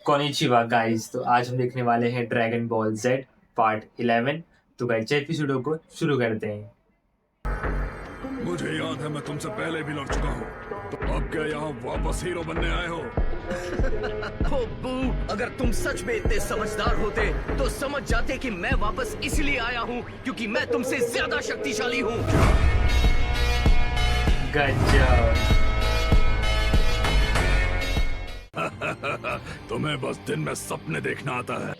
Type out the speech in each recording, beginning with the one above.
Konnichiwa guys. तो आज हम देखने वाले हैं ड्रैगन बॉल जेड पार्ट 11। तो गाइस एपिसोड को शुरू करते हैं। मुझे याद है मैं तुमसे पहले भी लड़ चुका हूँ। तो अब क्या यहाँ वापस हीरो बनने आए हो? ओ बू, अगर तुम सच में इतने समझदार होते तो समझ जाते कि मैं वापस इसलिए आया हूँ क्योंकि मैं तुमसे ज्यादा शक्तिशाली हूँ। गजब। तुम्हें बस दिन में सपने देखना आता है।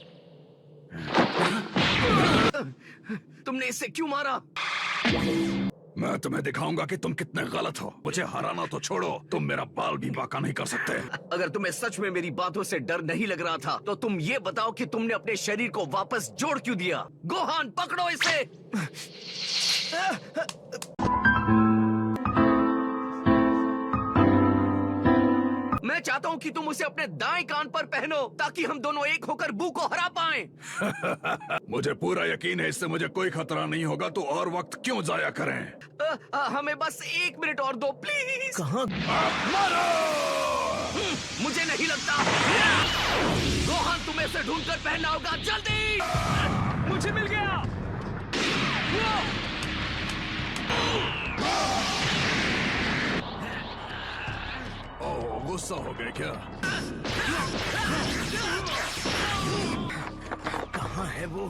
तुमने इसे क्यों मारा? मैं तुम्हें दिखाऊंगा कि तुम कितने गलत हो। मुझे हराना तो छोड़ो, तुम मेरा बाल भी बांका नहीं कर सकते। अगर तुम्हें सच में मेरी बातों से डर नहीं लग रहा था तो तुम ये बताओ कि तुमने अपने शरीर को वापस जोड़ क्यों दिया? गोहान, पकड़ो इसे। मैं चाहता हूँ कि तुम उसे अपने दाएं कान पर पहनो ताकि हम दोनों एक होकर बू को हरा पाएं। मुझे पूरा यकीन है इससे मुझे कोई खतरा नहीं होगा, तो और वक्त क्यों जाया करें? हमें बस 1 मिनट और दो प्लीज। कहाँ? मारो! मुझे नहीं लगता। गोहान, तुम्हें इसे ढूंढकर पहनना होगा, जल्दी। मुझे मिल गया। ओह, गुस्सा हो गए क्या? कहाँ है वो?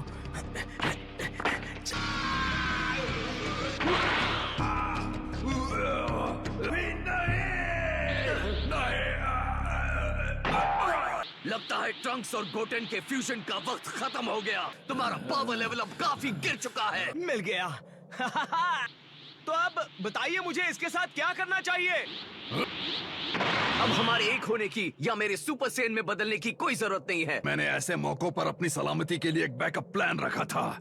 लगता है ट्रंक्स और गोटेन के फ्यूजन का वक्त खत्म हो गया। तुम्हारा पावर लेवल अब काफी गिर चुका है। मिल गया। तो अब बताइए मुझे इसके साथ क्या करना चाहिए? अब हमारे एक होने की या मेरे सुपर सेन में बदलने की कोई जरूरत नहीं है। मैंने ऐसे मौकों पर अपनी सलामती के लिए एक बैकअप प्लान रखा था।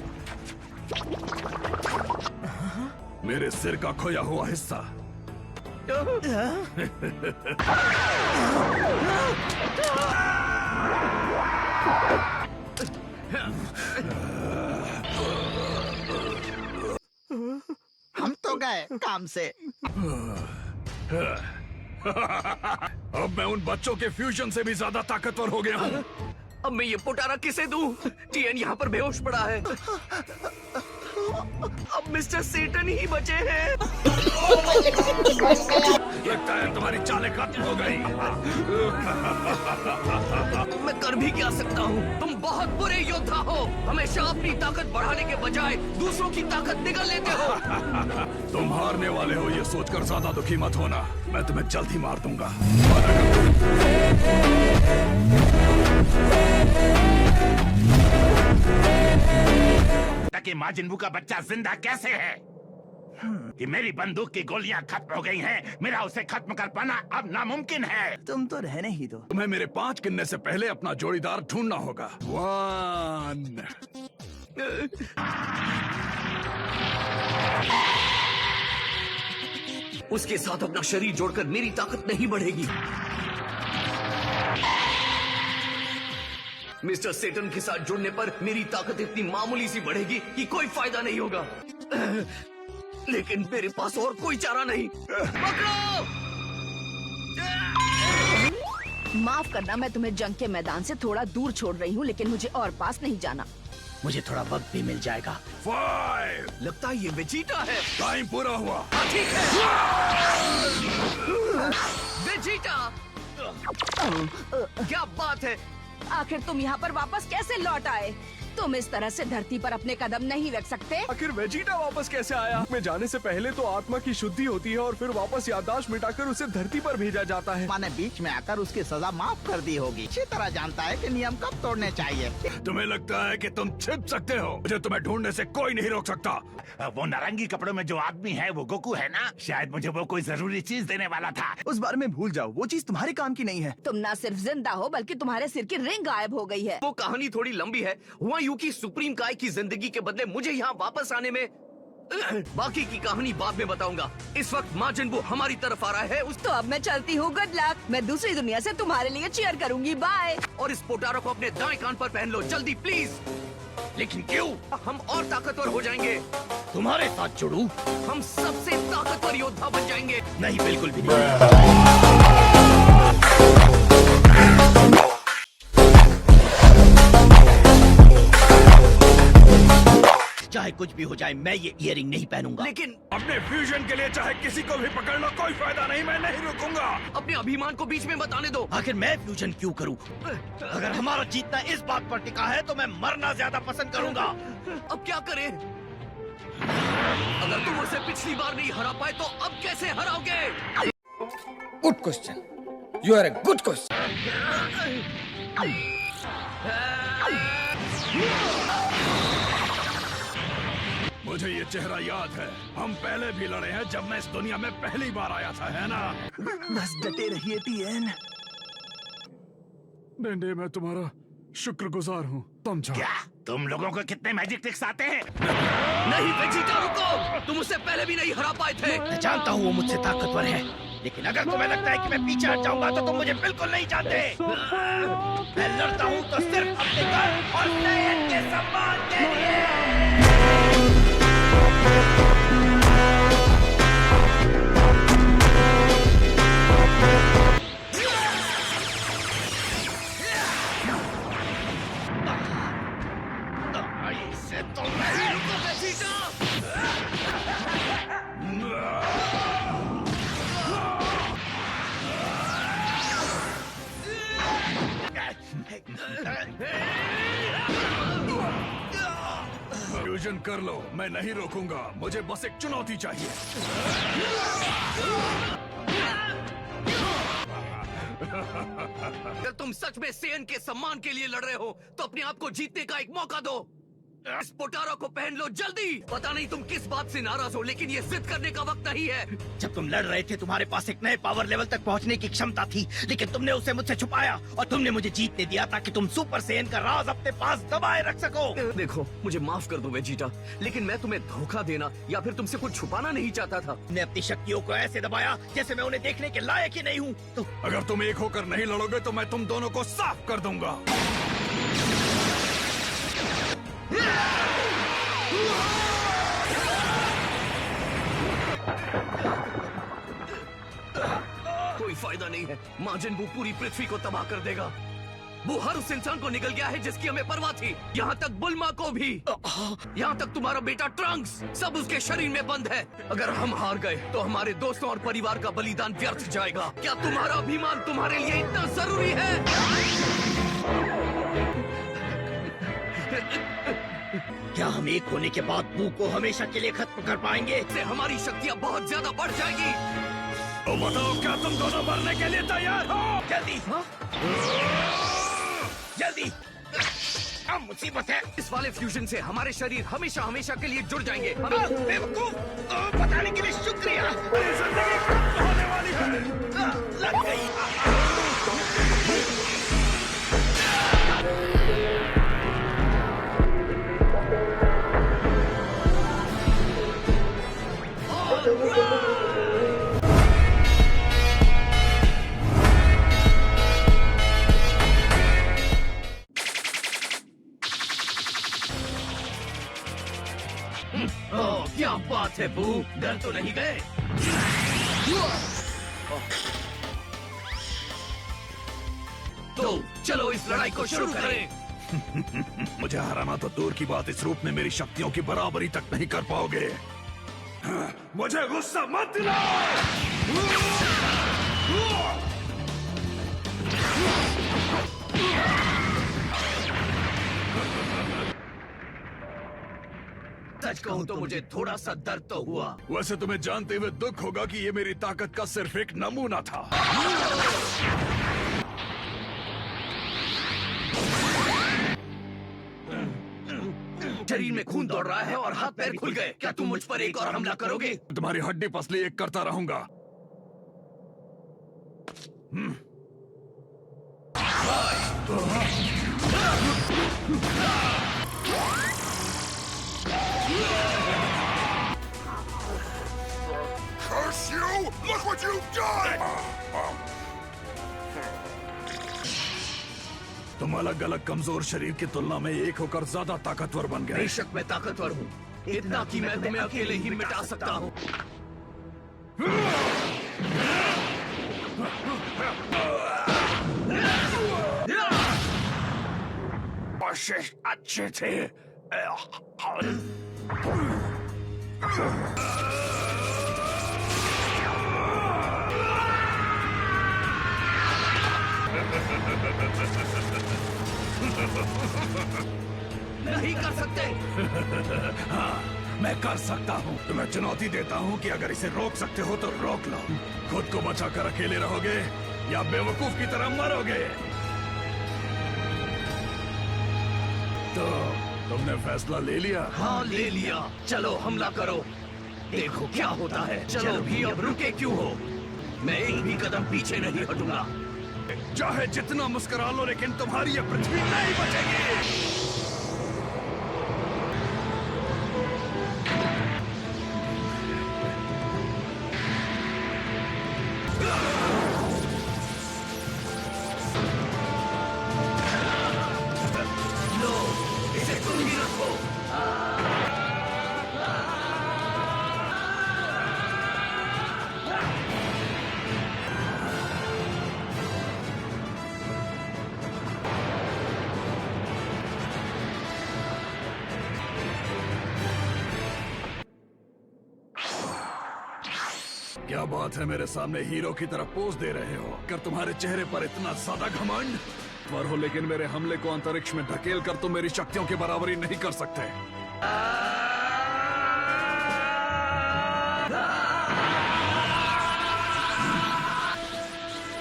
मेरे सिर का खोया हुआ हिस्सा। हम तो गए काम से। अब मैं उन बच्चों के फ्यूजन से भी ज्यादा ताकतवर हो गया हूँ। अब मैं ये पोटारा किसे दूं? टीएन यहाँ पर बेहोश पड़ा है। अब मिस्टर सेटन ही बचे हैं। लगता है तुम्हारी चालें खत्म हो गई। मैं कर भी क्या सकता हूँ? तुम बहुत बुरे योद्धा हो। हमेशा अपनी ताकत बढ़ाने के बजाय दूसरों की ताकत निगल लेते हो। तुम हारने वाले हो, ये सोचकर ज्यादा दुखी मत होना। मैं तुम्हें जल्द ही मार दूंगा। कि माजिनबू का बच्चा जिंदा कैसे है? कि मेरी बंदूक की गोलियां खत्म हो गई हैं, मेरा उसे खत्म कर पाना अब नामुमकिन है। तुम तो रहने ही दो। तुम्हें मेरे 5 गिनने से पहले अपना जोड़ीदार ढूंढना होगा। 1 उसके साथ अपना शरीर जोड़कर मेरी ताकत नहीं बढ़ेगी। मिस्टर सेटन के साथ जुड़ने पर मेरी ताकत इतनी मामूली सी बढ़ेगी कि कोई फायदा नहीं होगा। लेकिन मेरे पास और कोई चारा नहीं। पकड़ो! माफ करना, मैं तुम्हें जंग के मैदान से थोड़ा दूर छोड़ रही हूँ, लेकिन मुझे और पास नहीं जाना। मुझे थोड़ा वक्त भी मिल जाएगा। 5 लगता है ये वेजिटा है। टाइम पूरा हुआ। हाँ, ठीक है। वेजिटा! क्या बात है? आखिर तुम यहाँ पर वापस कैसे लौट आए? तुम इस तरह से धरती पर अपने कदम नहीं रख सकते। आखिर वेजिटा वापस कैसे आया? में जाने से पहले तो आत्मा की शुद्धि होती है और फिर वापस याददाश्त मिटाकर उसे धरती पर भेजा जाता है। माने बीच में आकर उसकी सजा माफ कर दी होगी। अच्छी तरह जानता है कि नियम कब तोड़ने चाहिए। तुम्हें लगता है कि तुम छिप सकते हो? मुझे तुम्हें ढूंढने से कोई नहीं रोक सकता। वो नारंगी कपड़ों में जो आदमी है वो गोकू है ना? शायद मुझे वो कोई जरूरी चीज देने वाला था। उस बारे में भूल जाओ, वो चीज तुम्हारे काम की नहीं है। तुम न सिर्फ जिंदा हो बल्कि तुम्हारे सिर की रिंग गायब हो गई है। वो कहानी थोड़ी लंबी है। हुआ यूं कि सुप्रीम काय की जिंदगी के बदले मुझे यहाँ वापस आने में बाकी की कहानी बाद में बताऊंगा। इस वक्त माजिनबू हमारी तरफ आ रहा है। तो अब मैं चलती हूँ, गुड लक। मैं दूसरी दुनिया से तुम्हारे लिए चीयर करूंगी, बाय। और इस पोटारो को अपने दाएं कान पर पहन लो, जल्दी प्लीज। लेकिन क्यों? हम और ताकतवर हो जाएंगे। तुम्हारे साथ जुड़ूं? हम सबसे ताकतवर योद्धा बन जाएंगे। नहीं, बिल्कुल भी नहीं। कुछ भी हो जाए मैं ये इयरिंग नहीं पहनूंगा। लेकिन अपने फ्यूजन के लिए चाहे किसी को भी पकड़ लो, कोई फायदा नहीं, मैं नहीं रुकूंगा। अपने अभिमान को बीच में बताने दो। आखिर मैं फ्यूजन क्यों करूं? अगर हमारा जीतना इस बात पर टिका है तो मैं मरना ज्यादा पसंद करूंगा। अब क्या करें? अगर तुम उसे पिछली बार नहीं हरा पाए तो अब कैसे हराओगे? Good question. You are a good question. मुझे ये चेहरा याद है, हम पहले भी लड़े हैं जब मैं इस दुनिया में पहली बार आया था, है ना? बस डटे रहिए टीएन। डेंडे मैं तुम्हारा शुक्रगुजार हूँ, समझा? क्या तुम लोगों को कितने मैजिक ट्रिक्स आते हैं? नहीं वेजिटा, रुको! तुम उससे पहले भी नहीं हरा पाए थे। मैं जानता हूँ वो मुझसे ताकतवर है, लेकिन अगर तुम्हें लगता है कि मैं पीछे हट जाऊंगा तो तुम मुझे बिल्कुल नहीं जानते। मैं लड़ता हूँ तो सिर्फ अपने घर और सैयद के सम्मान के लिए। इसे तो मैं रुको वेजिटा! फ्यूजन कर लो, मैं नहीं रोकूंगा, मुझे बस एक चुनौती चाहिए। अगर तुम सच में सेन के सम्मान के लिए लड़ रहे हो तो अपने आप को जीतने का एक मौका दो। इस पोटारा को पहन लो जल्दी। पता नहीं तुम किस बात से नाराज हो, लेकिन ये जिद करने का वक्त नहीं है। जब तुम लड़ रहे थे तुम्हारे पास एक नए पावर लेवल तक पहुंचने की क्षमता थी, लेकिन तुमने उसे मुझसे छुपाया और तुमने मुझे जीतने दिया ताकि तुम सुपर सेन का राज अपने पास दबाए रख सको। देखो, मुझे माफ कर दो वेजिटा, लेकिन मैं तुम्हें धोखा देना या फिर तुमसे कुछ छुपाना नहीं चाहता था। तुमने अपनी शक्तियों को ऐसे दबाया जैसे मैं उन्हें देखने के लायक ही नहीं हूँ। तो अगर तुम एक होकर नहीं लड़ोगे तो मैं तुम दोनों को साफ कर दूंगा। कोई फायदा नहीं है, माजिन बू पूरी पृथ्वी को तबाह कर देगा। वो हर उस इंसान को निकल गया है जिसकी हमें परवाह थी, यहाँ तक बुल्मा को भी, यहाँ तक तुम्हारा बेटा ट्रंक्स, सब उसके शरीर में बंद है। अगर हम हार गए तो हमारे दोस्तों और परिवार का बलिदान व्यर्थ जाएगा। क्या तुम्हारा अभिमान तुम्हारे लिए इतना जरूरी है? क्या हम एक होने के बाद बू को हमेशा के लिए खत्म कर पाएंगे? इससे हमारी शक्तियाँ बहुत ज्यादा बढ़ जाएगी। तो बताओ, क्या तुम दोनों मरने के लिए तैयार हो? जल्दी जल्दी, अब मुसीबत है। इस वाले फ्यूजन से हमारे शरीर हमेशा हमेशा के लिए जुड़ जाएंगे। बेवकूफ, बताने के लिए शुक्रिया। जिंदगी खत्म होने वाली है। लग गई। ओह, क्या बात है बू, डर तो नहीं गए? तो चलो इस लड़ाई को शुरू करें। मुझे हराना तो दूर की बात, इस रूप में मेरी शक्तियों की बराबरी तक नहीं कर पाओगे। मुझे गुस्सा मत दिलाओ। सच कहूं तो मुझे थोड़ा सा दर्द तो हुआ। वैसे तुम्हें जानते हुए दुख होगा कि ये मेरी ताकत का सिर्फ एक नमूना था। शरीर में खून दौड़ रहा है और हाथ पैर खुल गए। क्या तुम मुझ पर एक और हमला करोगे? तुम्हारी हड्डी पसली एक करता रहूंगा। Curse you! Look what you've done! तुम अलग अलग कमजोर शरीर की तुलना में एक होकर ज्यादा ताकतवर बन गए। बेशक मैं ताकतवर हूँ, इतना कि मैं तुम्हें अकेले ही मिटा सकता हूँ। कोशिश अच्छी थी। नहीं कर सकते। हाँ, मैं कर सकता हूँ। तुम्हें चुनौती देता हूँ कि अगर इसे रोक सकते हो तो रोक लो। खुद को बचाकर अकेले रहोगे या बेवकूफ की तरह मरोगे। तो तुमने फैसला ले लिया? हाँ ले लिया। चलो हमला करो, देखो क्या होता है। चलो भी, अब रुके क्यों हो? मैं एक भी कदम पीछे नहीं हटूंगा। चाहे जितना मुस्कुरा लो, लेकिन तुम्हारी ये पृथ्वी नहीं बचेगी। लो, इसे तुम ही रखो। क्या बात है, मेरे सामने हीरो की तरह पोज दे रहे हो? अगर तुम्हारे चेहरे पर इतना ज्यादा घमंड पर हो, लेकिन मेरे हमले को अंतरिक्ष में ढकेल कर तुम मेरी शक्तियों की बराबरी नहीं कर सकते।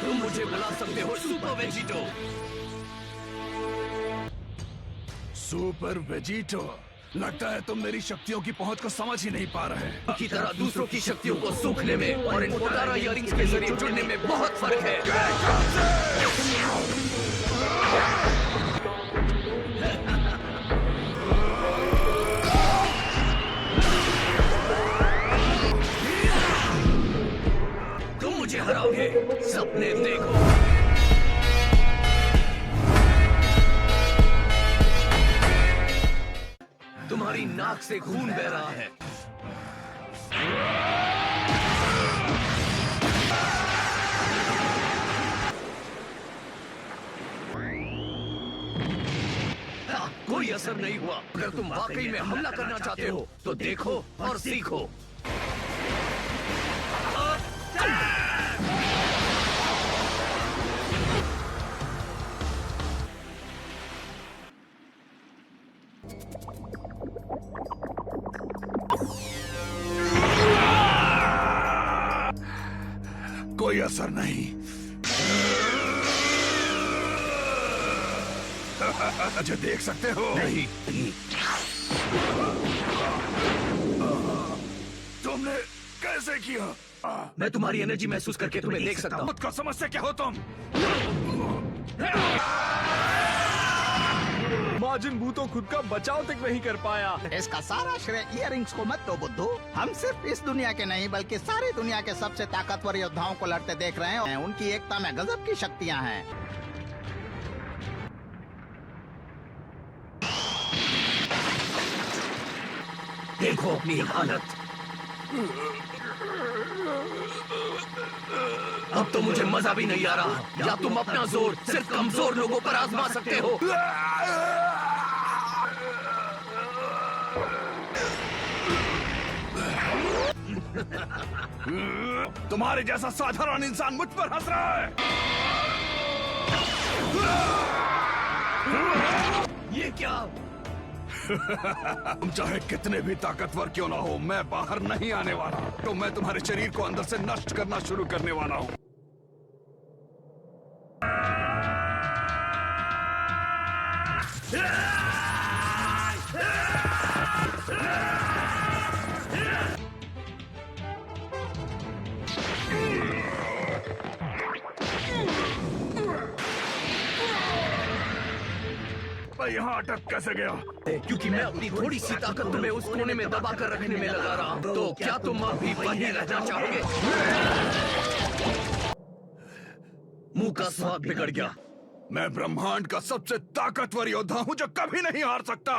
तुम मुझे बुला सकते हो सुपर वेजिटो। Super Vegito? लगता है तुम मेरी शक्तियों की पहुंच को समझ ही नहीं पा रहे। की तरह दूसरों की शक्तियों को सूखने में और इन पोटारा इयररिंग्स के जरिए जुड़ने में बहुत फर्क है। तुम मुझे हराओगे, सपने देखो। तुम्हारी नाक से खून बह रहा है। हाँ, कोई असर नहीं हुआ। अगर तुम वाकई में हमला करना चाहते हो तो देखो और सीखो। कोई असर नहीं। मुझे देख सकते हो? नहीं, तुमने कैसे किया? मैं तुम्हारी एनर्जी महसूस करके तुम्हें देख सकता हूँ। खुद को समझते क्या हो तुम? माजिन बू तो खुद का बचाव तक नहीं कर पाया। इसका सारा श्रेय इयररिंग्स को मत दो बुद्धू। हम सिर्फ इस दुनिया के नहीं बल्कि सारी दुनिया के सबसे ताकतवर योद्धाओं को लड़ते देख रहे हैं। उनकी एकता में गजब की शक्तियां हैं। देखो अपनी हालत। अब तो मुझे मजा भी नहीं आ रहा। या तुम अपना जोर सिर्फ कमजोर लोगों पर आजमा सकते हो। तुम्हारे जैसा साधारण इंसान मुझ पर हंस रहा है। ये क्या? तुम चाहे कितने भी ताकतवर क्यों ना हो, मैं बाहर नहीं आने वाला। तो मैं तुम्हारे शरीर को अंदर से नष्ट करना शुरू करने वाला हूँ। मैं यहाँ अटक कैसे गया? क्योंकि मैं अपनी थोड़ी सी ताकत तुम्हें उस कोने में दबा कर रखने में लगा रहा हूँ। तो क्या तुम अभी वहीं रहना चाहोगे? मुंह का स्वाद बिगड़ गया। मैं ब्रह्मांड का सबसे ताकतवर योद्धा हूँ जो कभी नहीं हार सकता।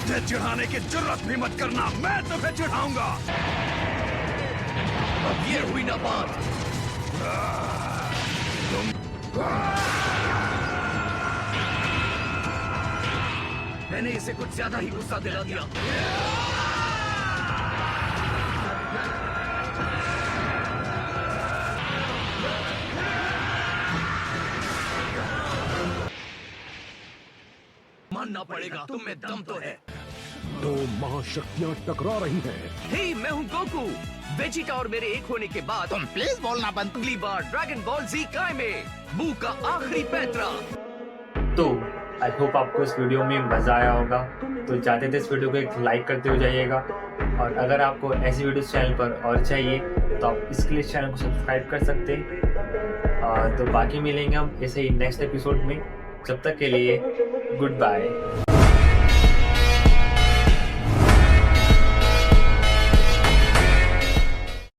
मुझे चिढ़ाने की जरूरत भी मत करना, मैं तुम्हें चिढ़ाऊंगा। अब ये हुई ना बात। मैंने इसे कुछ ज्यादा ही गुस्सा दिला दिया। मानना पड़ेगा, तुम में दम तो है। दो महाशक्तियाँ टकरा रही हैं। हे, मैं हूँ गोकू। वेजिटा और मेरे एक होने के बाद तुम प्लीज बोलना बंद। अगली बार ड्रैगन बॉल जी काय में बू का आखिरी पैंतरा। तो आई होप आपको इस वीडियो में मज़ा आया होगा। तो जाते थे इस वीडियो को एक लाइक करते हुए जाइएगा, और अगर आपको ऐसी वीडियोस चैनल पर और चाहिए तो आप इसके लिए चैनल को सब्सक्राइब कर सकते हैं। तो बाकी मिलेंगे हम ऐसे ही नेक्स्ट एपिसोड में। जब तक के लिए गुड बाय।